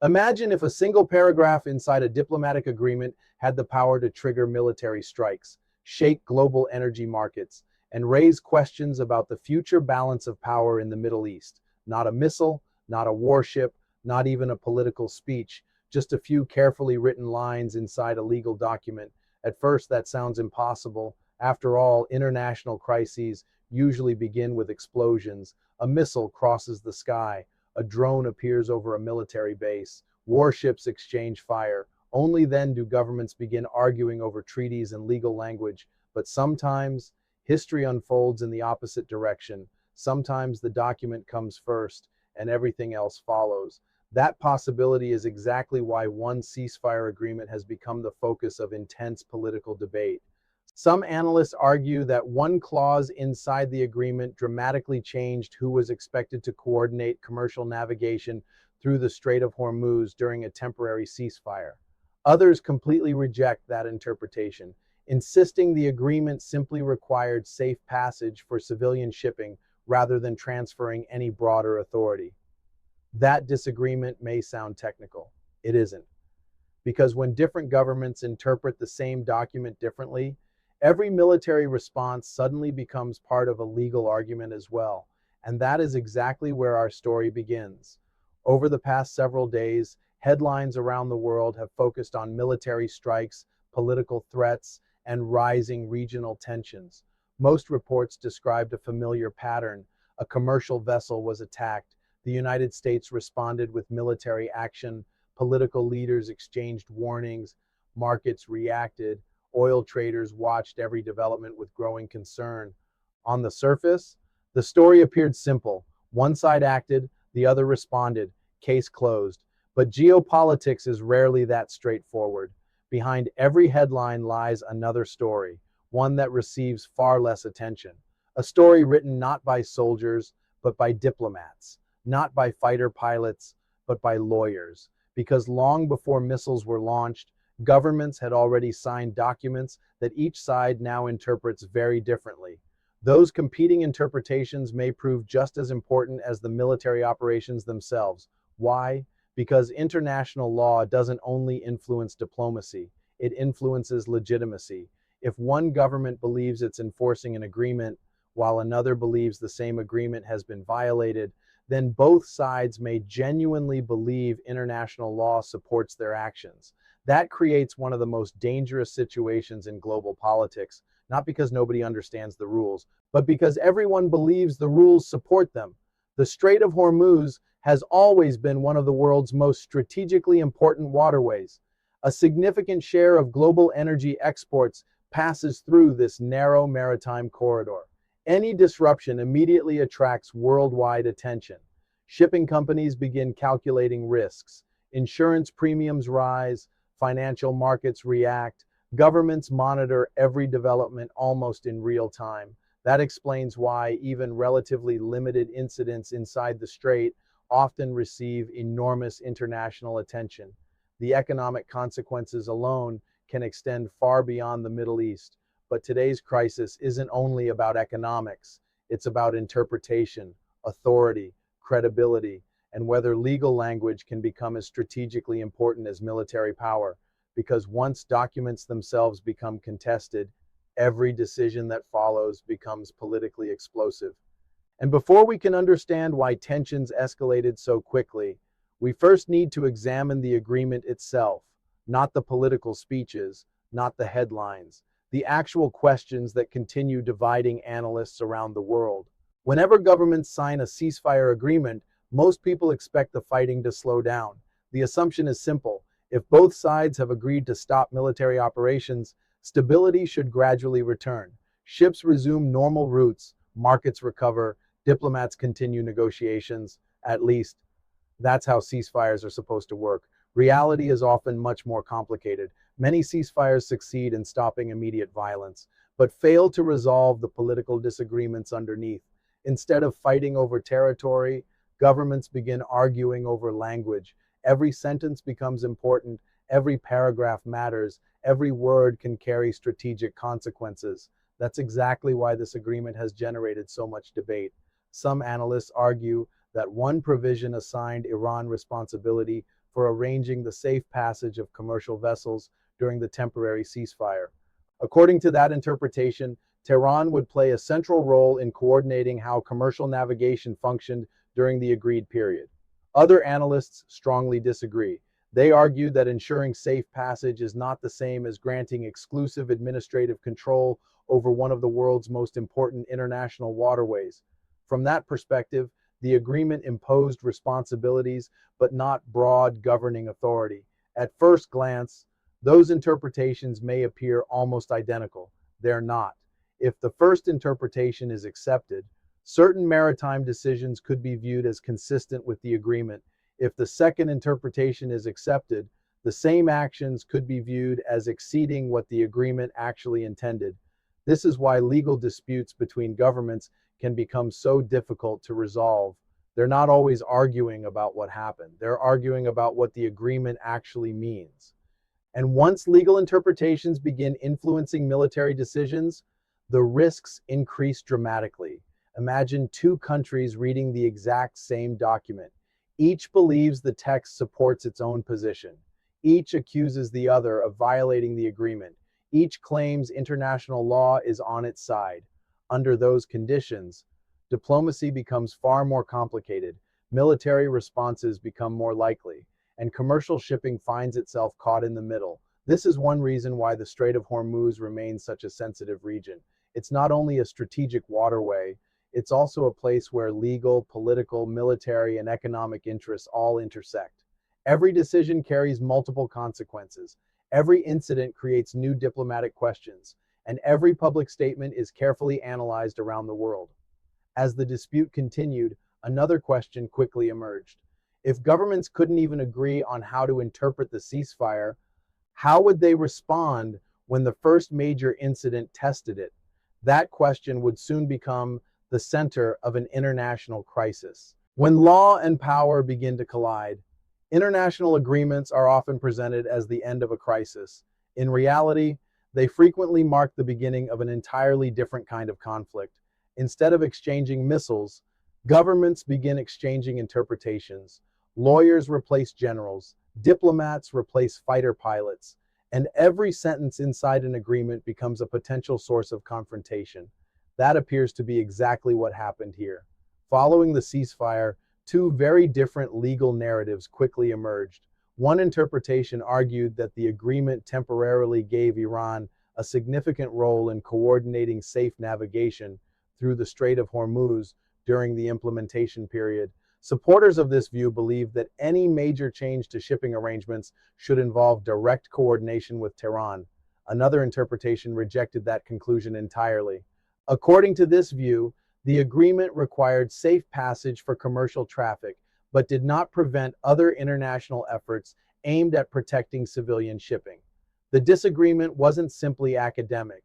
Imagine if a single paragraph inside a diplomatic agreement had the power to trigger military strikes, shake global energy markets, and raise questions about the future balance of power in the Middle East. Not a missile, not a warship, not even a political speech, just a few carefully written lines inside a legal document. At first, that sounds impossible. After all, international crises usually begin with explosions. A missile crosses the sky. A drone appears over a military base. Warships exchange fire. Only then do governments begin arguing over treaties and legal language. But sometimes history unfolds in the opposite direction. Sometimes the document comes first and everything else follows. That possibility is exactly why one ceasefire agreement has become the focus of intense political debate. Some analysts argue that one clause inside the agreement dramatically changed who was expected to coordinate commercial navigation through the Strait of Hormuz during a temporary ceasefire. Others completely reject that interpretation, insisting the agreement simply required safe passage for civilian shipping rather than transferring any broader authority. That disagreement may sound technical. It isn't. Because when different governments interpret the same document differently, every military response suddenly becomes part of a legal argument as well. And that is exactly where our story begins. Over the past several days, headlines around the world have focused on military strikes, political threats, and rising regional tensions. Most reports described a familiar pattern. A commercial vessel was attacked. The United States responded with military action. Political leaders exchanged warnings. Markets reacted. Oil traders watched every development with growing concern. On the surface, the story appeared simple. One side acted, the other responded. Case closed. But geopolitics is rarely that straightforward. Behind every headline lies another story, one that receives far less attention. A story written not by soldiers, but by diplomats. Not by fighter pilots, but by lawyers. Because long before missiles were launched, governments had already signed documents that each side now interprets very differently. Those competing interpretations may prove just as important as the military operations themselves. Why? Because international law doesn't only influence diplomacy, it influences legitimacy. If one government believes it's enforcing an agreement, while another believes the same agreement has been violated, then both sides may genuinely believe international law supports their actions. That creates one of the most dangerous situations in global politics, not because nobody understands the rules, but because everyone believes the rules support them. The Strait of Hormuz has always been one of the world's most strategically important waterways. A significant share of global energy exports passes through this narrow maritime corridor. Any disruption immediately attracts worldwide attention. Shipping companies begin calculating risks. Insurance premiums rise. Financial markets react. Governments monitor every development almost in real time. That explains why even relatively limited incidents inside the strait often receive enormous international attention. The economic consequences alone can extend far beyond the Middle East. But today's crisis isn't only about economics, it's about interpretation, authority, credibility, and whether legal language can become as strategically important as military power. Because once documents themselves become contested, every decision that follows becomes politically explosive. And before we can understand why tensions escalated so quickly, we first need to examine the agreement itself, not the political speeches, not the headlines, the actual questions that continue dividing analysts around the world. Whenever governments sign a ceasefire agreement, most people expect the fighting to slow down. The assumption is simple. If both sides have agreed to stop military operations, stability should gradually return. Ships resume normal routes, markets recover, diplomats continue negotiations. At least, that's how ceasefires are supposed to work. Reality is often much more complicated. Many ceasefires succeed in stopping immediate violence, but fail to resolve the political disagreements underneath. Instead of fighting over territory, governments begin arguing over language. Every sentence becomes important, every paragraph matters, every word can carry strategic consequences. That's exactly why this agreement has generated so much debate. Some analysts argue that one provision assigned Iran responsibility for arranging the safe passage of commercial vessels during the temporary ceasefire. According to that interpretation, Tehran would play a central role in coordinating how commercial navigation functioned during the agreed period. Other analysts strongly disagree. They argue that ensuring safe passage is not the same as granting exclusive administrative control over one of the world's most important international waterways. From that perspective, the agreement imposed responsibilities but not broad governing authority. At first glance, those interpretations may appear almost identical. They're not. If the first interpretation is accepted, certain maritime decisions could be viewed as consistent with the agreement. If the second interpretation is accepted, the same actions could be viewed as exceeding what the agreement actually intended. This is why legal disputes between governments can become so difficult to resolve. They're not always arguing about what happened. They're arguing about what the agreement actually means. And once legal interpretations begin influencing military decisions, the risks increase dramatically. Imagine two countries reading the exact same document. Each believes the text supports its own position. Each accuses the other of violating the agreement. Each claims international law is on its side. Under those conditions, diplomacy becomes far more complicated, military responses become more likely, and commercial shipping finds itself caught in the middle. This is one reason why the Strait of Hormuz remains such a sensitive region. It's not only a strategic waterway, it's also a place where legal, political, military, and economic interests all intersect. Every decision carries multiple consequences. Every incident creates new diplomatic questions, and every public statement is carefully analyzed around the world. As the dispute continued, another question quickly emerged. If governments couldn't even agree on how to interpret the ceasefire, how would they respond when the first major incident tested it? That question would soon become the center of an international crisis. When law and power begin to collide, international agreements are often presented as the end of a crisis. In reality, they frequently mark the beginning of an entirely different kind of conflict. Instead of exchanging missiles, governments begin exchanging interpretations. Lawyers replace generals, diplomats replace fighter pilots, and every sentence inside an agreement becomes a potential source of confrontation. That appears to be exactly what happened here. Following the ceasefire, two very different legal narratives quickly emerged. One interpretation argued that the agreement temporarily gave Iran a significant role in coordinating safe navigation through the Strait of Hormuz during the implementation period. Supporters of this view believe that any major change to shipping arrangements should involve direct coordination with Tehran. Another interpretation rejected that conclusion entirely. According to this view, the agreement required safe passage for commercial traffic, but did not prevent other international efforts aimed at protecting civilian shipping. The disagreement wasn't simply academic.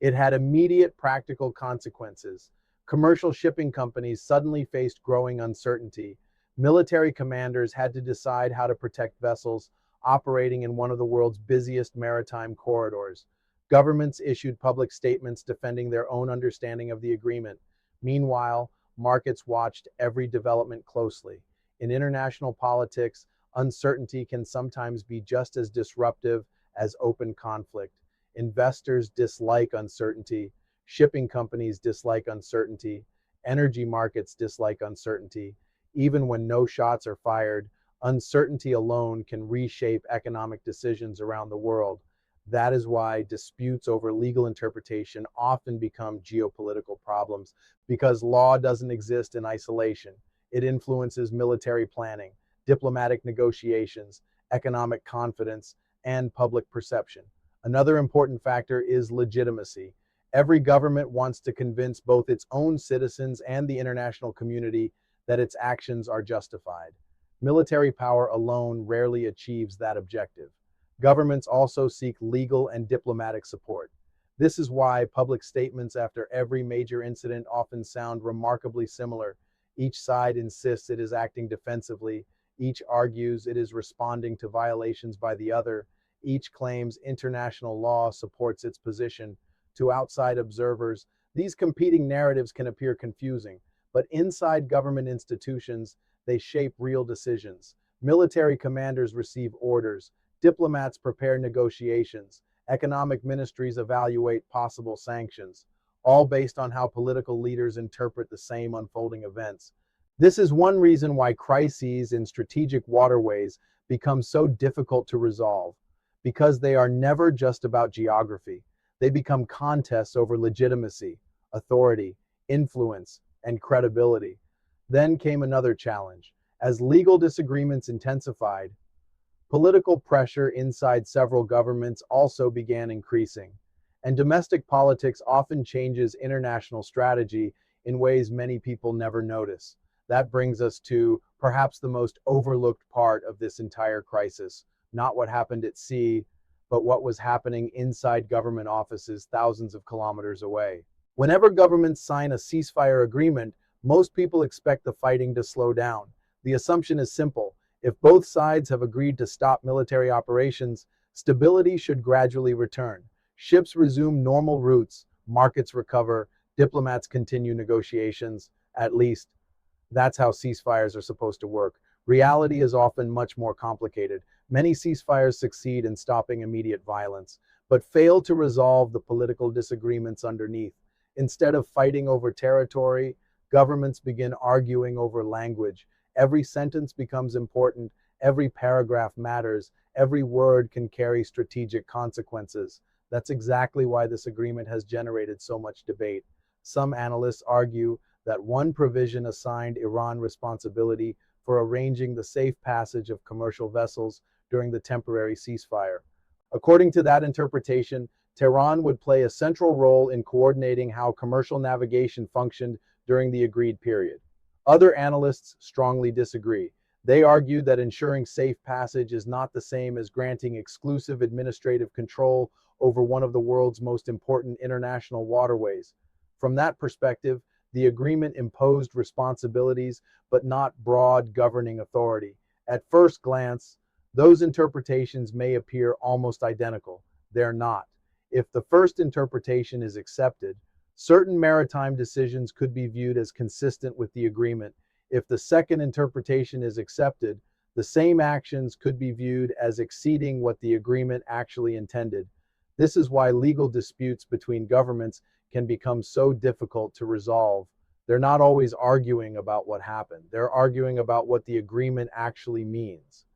It had immediate practical consequences. Commercial shipping companies suddenly faced growing uncertainty. Military commanders had to decide how to protect vessels operating in one of the world's busiest maritime corridors. Governments issued public statements defending their own understanding of the agreement. Meanwhile, markets watched every development closely. In international politics, uncertainty can sometimes be just as disruptive as open conflict. Investors dislike uncertainty. Shipping companies dislike uncertainty. Energy markets dislike uncertainty. Even when no shots are fired, uncertainty alone can reshape economic decisions around the world. That is why disputes over legal interpretation often become geopolitical problems, because law doesn't exist in isolation. It influences military planning, diplomatic negotiations, economic confidence, and public perception. Another important factor is legitimacy. Every government wants to convince both its own citizens and the international community that its actions are justified. Military power alone rarely achieves that objective. Governments also seek legal and diplomatic support. This is why public statements after every major incident often sound remarkably similar. Each side insists it is acting defensively. Each argues it is responding to violations by the other. Each claims international law supports its position. To outside observers, these competing narratives can appear confusing, but inside government institutions, they shape real decisions. Military commanders receive orders, diplomats prepare negotiations, economic ministries evaluate possible sanctions, all based on how political leaders interpret the same unfolding events. This is one reason why crises in strategic waterways become so difficult to resolve, because they are never just about geography. They become contests over legitimacy, authority, influence, and credibility. Then came another challenge. As legal disagreements intensified, political pressure inside several governments also began increasing, and domestic politics often changes international strategy in ways many people never notice. That brings us to perhaps the most overlooked part of this entire crisis, not what happened at sea, but what was happening inside government offices thousands of kilometers away. Whenever governments sign a ceasefire agreement, most people expect the fighting to slow down. The assumption is simple. If both sides have agreed to stop military operations, stability should gradually return. Ships resume normal routes, markets recover, diplomats continue negotiations. At least, that's how ceasefires are supposed to work. Reality is often much more complicated. Many ceasefires succeed in stopping immediate violence, but fail to resolve the political disagreements underneath. Instead of fighting over territory, governments begin arguing over language. Every sentence becomes important, every paragraph matters, every word can carry strategic consequences. That's exactly why this agreement has generated so much debate. Some analysts argue that one provision assigned Iran responsibility for arranging the safe passage of commercial vessels during the temporary ceasefire. According to that interpretation, Tehran would play a central role in coordinating how commercial navigation functioned during the agreed period. Other analysts strongly disagree. They argue that ensuring safe passage is not the same as granting exclusive administrative control over one of the world's most important international waterways. From that perspective, the agreement imposed responsibilities but not broad governing authority. At first glance, those interpretations may appear almost identical. They're not. If the first interpretation is accepted, certain maritime decisions could be viewed as consistent with the agreement. If the second interpretation is accepted, the same actions could be viewed as exceeding what the agreement actually intended. This is why legal disputes between governments can become so difficult to resolve. They're not always arguing about what happened. They're arguing about what the agreement actually means.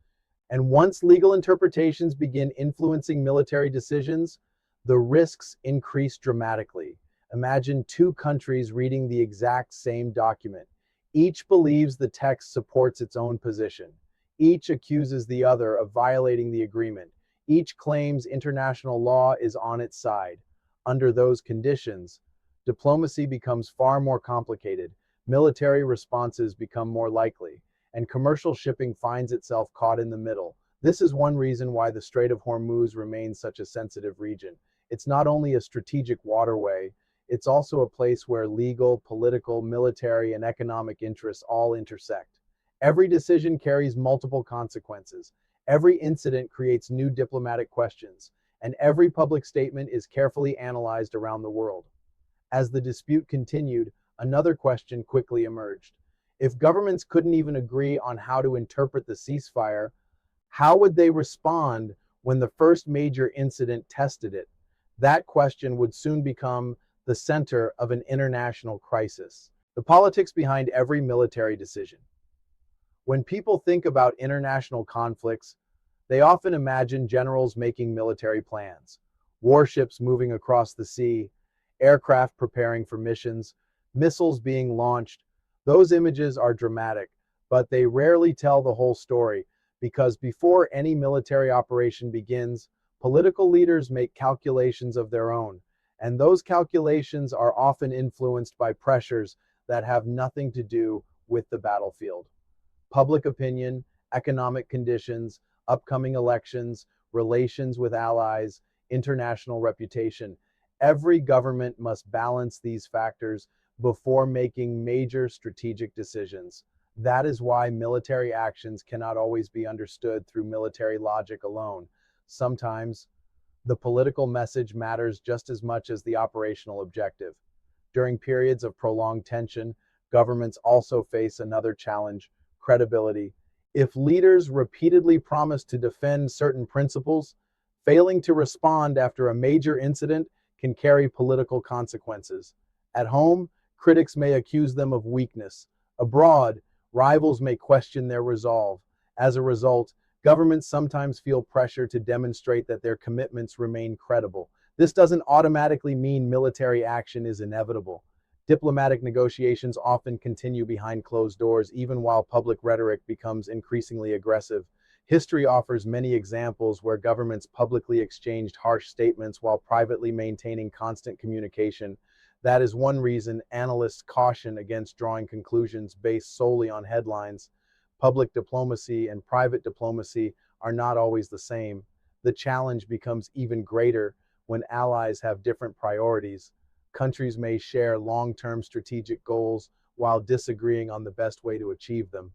And once legal interpretations begin influencing military decisions, the risks increase dramatically. Imagine two countries reading the exact same document. Each believes the text supports its own position. Each accuses the other of violating the agreement. Each claims international law is on its side. Under those conditions, diplomacy becomes far more complicated, military responses become more likely, and commercial shipping finds itself caught in the middle. This is one reason why the Strait of Hormuz remains such a sensitive region. It's not only a strategic waterway, it's also a place where legal, political, military, and economic interests all intersect. Every decision carries multiple consequences. Every incident creates new diplomatic questions, and every public statement is carefully analyzed around the world. As the dispute continued, another question quickly emerged. If governments couldn't even agree on how to interpret the ceasefire, how would they respond when the first major incident tested it? That question would soon become the center of an international crisis. The politics behind every military decision. When people think about international conflicts, they often imagine generals making military plans, warships moving across the sea, aircraft preparing for missions, missiles being launched. Those images are dramatic, but they rarely tell the whole story because before any military operation begins, political leaders make calculations of their own, and those calculations are often influenced by pressures that have nothing to do with the battlefield. Public opinion, economic conditions, upcoming elections, relations with allies, international reputation. Every government must balance these factors before making major strategic decisions. That is why military actions cannot always be understood through military logic alone. Sometimes, the political message matters just as much as the operational objective. During periods of prolonged tension, governments also face another challenge: credibility. If leaders repeatedly promise to defend certain principles, failing to respond after a major incident can carry political consequences. At home, critics may accuse them of weakness. Abroad, rivals may question their resolve. As a result, governments sometimes feel pressure to demonstrate that their commitments remain credible. This doesn't automatically mean military action is inevitable. Diplomatic negotiations often continue behind closed doors, even while public rhetoric becomes increasingly aggressive. History offers many examples where governments publicly exchanged harsh statements while privately maintaining constant communication. That is one reason analysts caution against drawing conclusions based solely on headlines. Public diplomacy and private diplomacy are not always the same. The challenge becomes even greater when allies have different priorities. Countries may share long-term strategic goals while disagreeing on the best way to achieve them.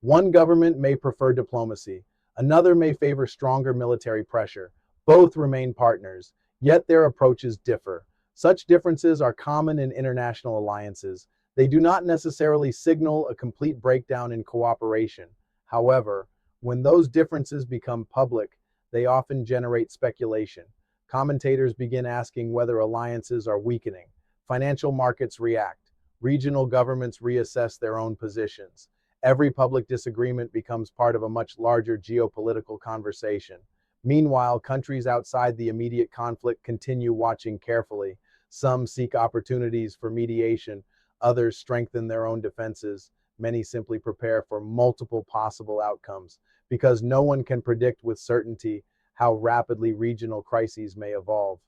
One government may prefer diplomacy, another may favor stronger military pressure. Both remain partners, yet their approaches differ. Such differences are common in international alliances. They do not necessarily signal a complete breakdown in cooperation. However, when those differences become public, they often generate speculation. Commentators begin asking whether alliances are weakening. Financial markets react. Regional governments reassess their own positions. Every public disagreement becomes part of a much larger geopolitical conversation. Meanwhile, countries outside the immediate conflict continue watching carefully. Some seek opportunities for mediation, others strengthen their own defenses. Many simply prepare for multiple possible outcomes, because no one can predict with certainty how rapidly regional crises may evolve.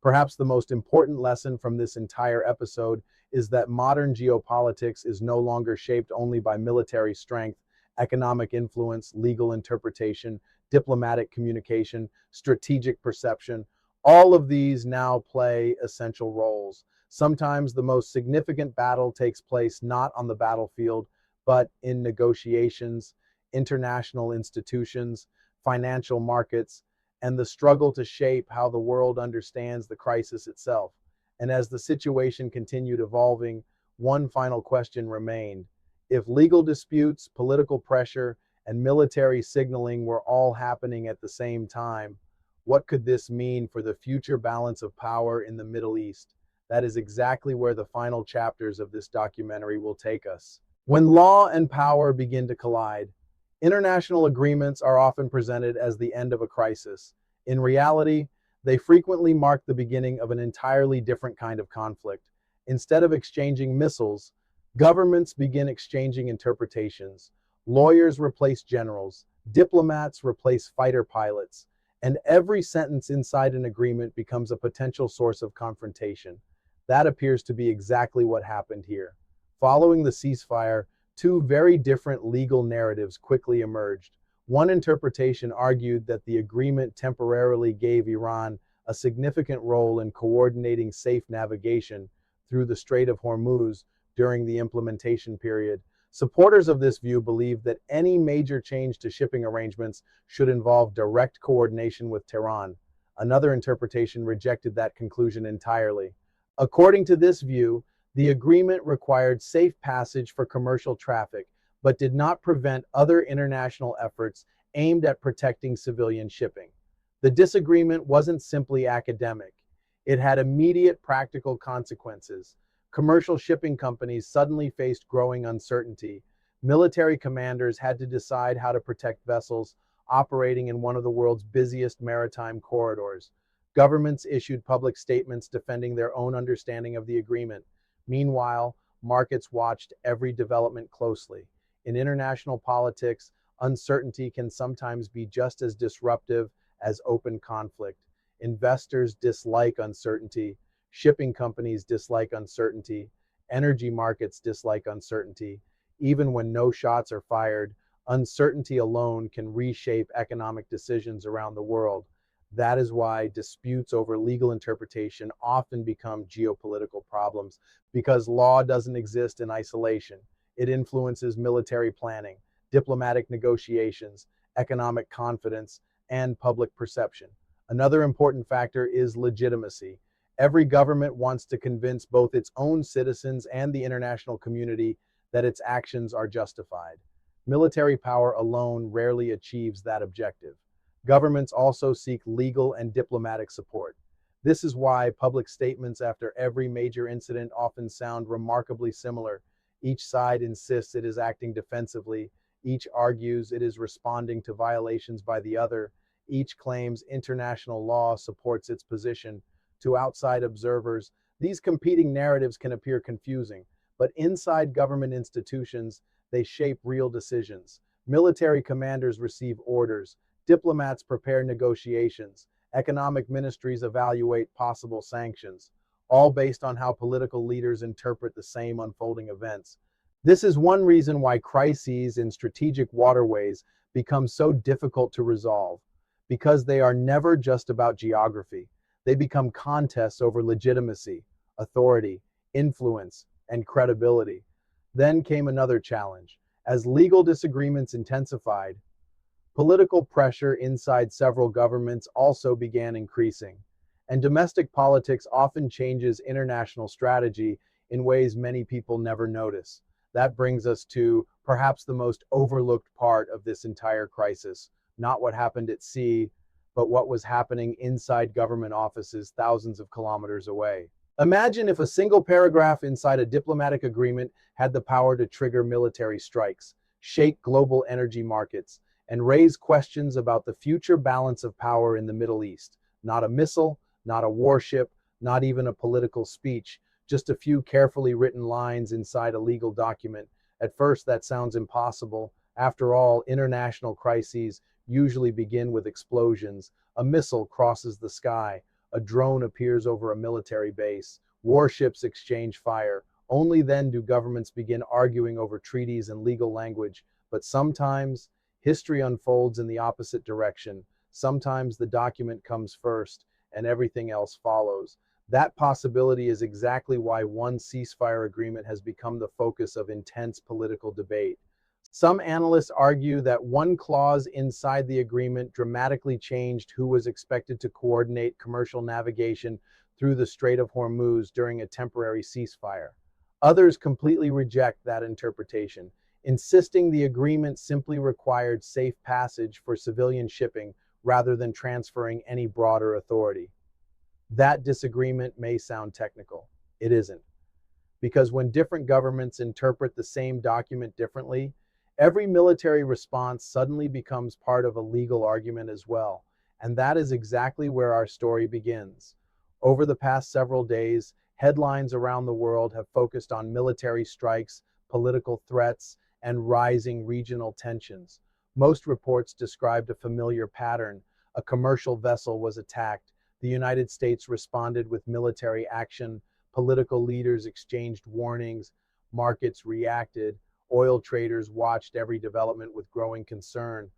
Perhaps the most important lesson from this entire episode is that modern geopolitics is no longer shaped only by military strength, economic influence, legal interpretation, diplomatic communication, strategic perception. All of these now play essential roles. Sometimes the most significant battle takes place not on the battlefield, but in negotiations, international institutions, financial markets, and the struggle to shape how the world understands the crisis itself. And as the situation continued evolving, one final question remained. If legal disputes, political pressure, and military signaling were all happening at the same time, what could this mean for the future balance of power in the Middle East? That is exactly where the final chapters of this documentary will take us. When law and power begin to collide, international agreements are often presented as the end of a crisis. In reality, they frequently mark the beginning of an entirely different kind of conflict. Instead of exchanging missiles, governments begin exchanging interpretations. Lawyers replace generals, diplomats replace fighter pilots, and every sentence inside an agreement becomes a potential source of confrontation. That appears to be exactly what happened here. Following the ceasefire, two very different legal narratives quickly emerged. One interpretation argued that the agreement temporarily gave Iran a significant role in coordinating safe navigation through the Strait of Hormuz during the implementation period. Supporters of this view believe that any major change to shipping arrangements should involve direct coordination with Tehran. Another interpretation rejected that conclusion entirely. According to this view, the agreement required safe passage for commercial traffic, but did not prevent other international efforts aimed at protecting civilian shipping. The disagreement wasn't simply academic. It had immediate practical consequences. Commercial shipping companies suddenly faced growing uncertainty. Military commanders had to decide how to protect vessels operating in one of the world's busiest maritime corridors. Governments issued public statements defending their own understanding of the agreement. Meanwhile, markets watched every development closely. In international politics, uncertainty can sometimes be just as disruptive as open conflict. Investors dislike uncertainty. Shipping companies dislike uncertainty. Energy markets dislike uncertainty. Even when no shots are fired, uncertainty alone can reshape economic decisions around the world. That is why disputes over legal interpretation often become geopolitical problems, because law doesn't exist in isolation. It influences military planning, diplomatic negotiations, economic confidence, and public perception. Another important factor is legitimacy. Every government wants to convince both its own citizens and the international community that its actions are justified. Military power alone rarely achieves that objective. Governments also seek legal and diplomatic support. This is why public statements after every major incident often sound remarkably similar. Each side insists it is acting defensively, each argues it is responding to violations by the other, each claims international law supports its position. To outside observers, these competing narratives can appear confusing, but inside government institutions, they shape real decisions. Military commanders receive orders, diplomats prepare negotiations, economic ministries evaluate possible sanctions, all based on how political leaders interpret the same unfolding events. This is one reason why crises in strategic waterways become so difficult to resolve, because they are never just about geography. They become contests over legitimacy, authority, influence, and credibility. Then came another challenge. As legal disagreements intensified, political pressure inside several governments also began increasing, and domestic politics often changes international strategy in ways many people never notice. That brings us to perhaps the most overlooked part of this entire crisis, not what happened at sea, but what was happening inside government offices thousands of kilometers away. Imagine if a single paragraph inside a diplomatic agreement had the power to trigger military strikes, shake global energy markets, and raise questions about the future balance of power in the Middle East. Not a missile, not a warship, not even a political speech, just a few carefully written lines inside a legal document. At first, that sounds impossible. After all, international crises usually begin with explosions. A missile crosses the sky, a drone appears over a military base, warships exchange fire. Only then do governments begin arguing over treaties and legal language. But sometimes, history unfolds in the opposite direction. Sometimes the document comes first and everything else follows. That possibility is exactly why one ceasefire agreement has become the focus of intense political debate. Some analysts argue that one clause inside the agreement dramatically changed who was expected to coordinate commercial navigation through the Strait of Hormuz during a temporary ceasefire. Others completely reject that interpretation, insisting the agreement simply required safe passage for civilian shipping rather than transferring any broader authority. That disagreement may sound technical. It isn't. Because when different governments interpret the same document differently, every military response suddenly becomes part of a legal argument as well. And that is exactly where our story begins. Over the past several days, headlines around the world have focused on military strikes, political threats, and rising regional tensions. Most reports described a familiar pattern. A commercial vessel was attacked. The United States responded with military action. Political leaders exchanged warnings. Markets reacted. Oil traders watched every development with growing concern.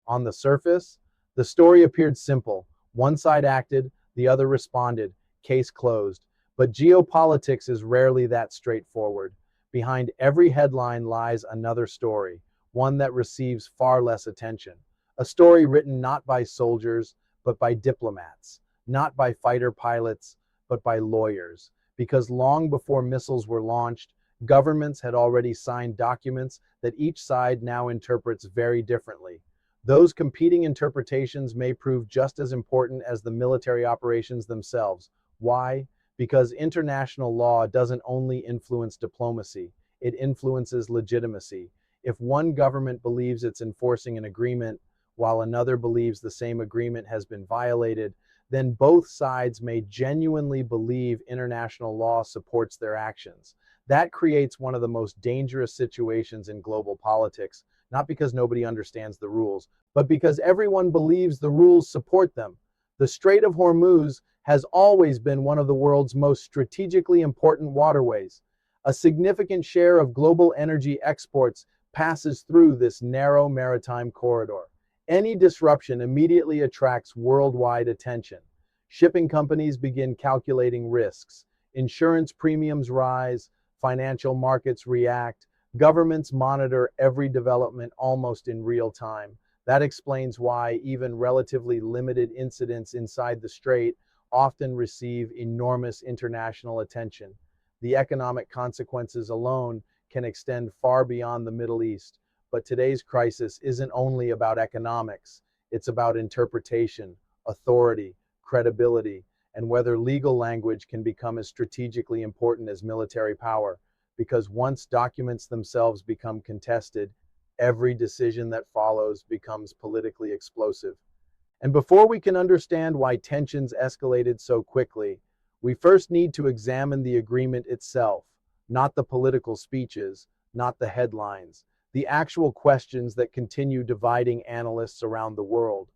On the surface, the story appeared simple. One side acted, the other responded. Case closed. But geopolitics is rarely that straightforward. Behind every headline lies another story, one that receives far less attention. A story written not by soldiers, but by diplomats, not by fighter pilots, but by lawyers. Because long before missiles were launched, governments had already signed documents that each side now interprets very differently. Those competing interpretations may prove just as important as the military operations themselves. Why? Because international law doesn't only influence diplomacy, it influences legitimacy. If one government believes it's enforcing an agreement, while another believes the same agreement has been violated, then both sides may genuinely believe international law supports their actions. That creates one of the most dangerous situations in global politics, not because nobody understands the rules, but because everyone believes the rules support them. The Strait of Hormuz has always been one of the world's most strategically important waterways. A significant share of global energy exports passes through this narrow maritime corridor. Any disruption immediately attracts worldwide attention. Shipping companies begin calculating risks. Insurance premiums rise. Financial markets react. Governments monitor every development almost in real time. That explains why even relatively limited incidents inside the strait often receive enormous international attention. The economic consequences alone can extend far beyond the Middle East. But today's crisis isn't only about economics, it's about interpretation, authority, credibility, and whether legal language can become as strategically important as military power. Because once documents themselves become contested, every decision that follows becomes politically explosive. And before we can understand why tensions escalated so quickly, we first need to examine the agreement itself, not the political speeches, not the headlines, the actual questions that continue dividing analysts around the world.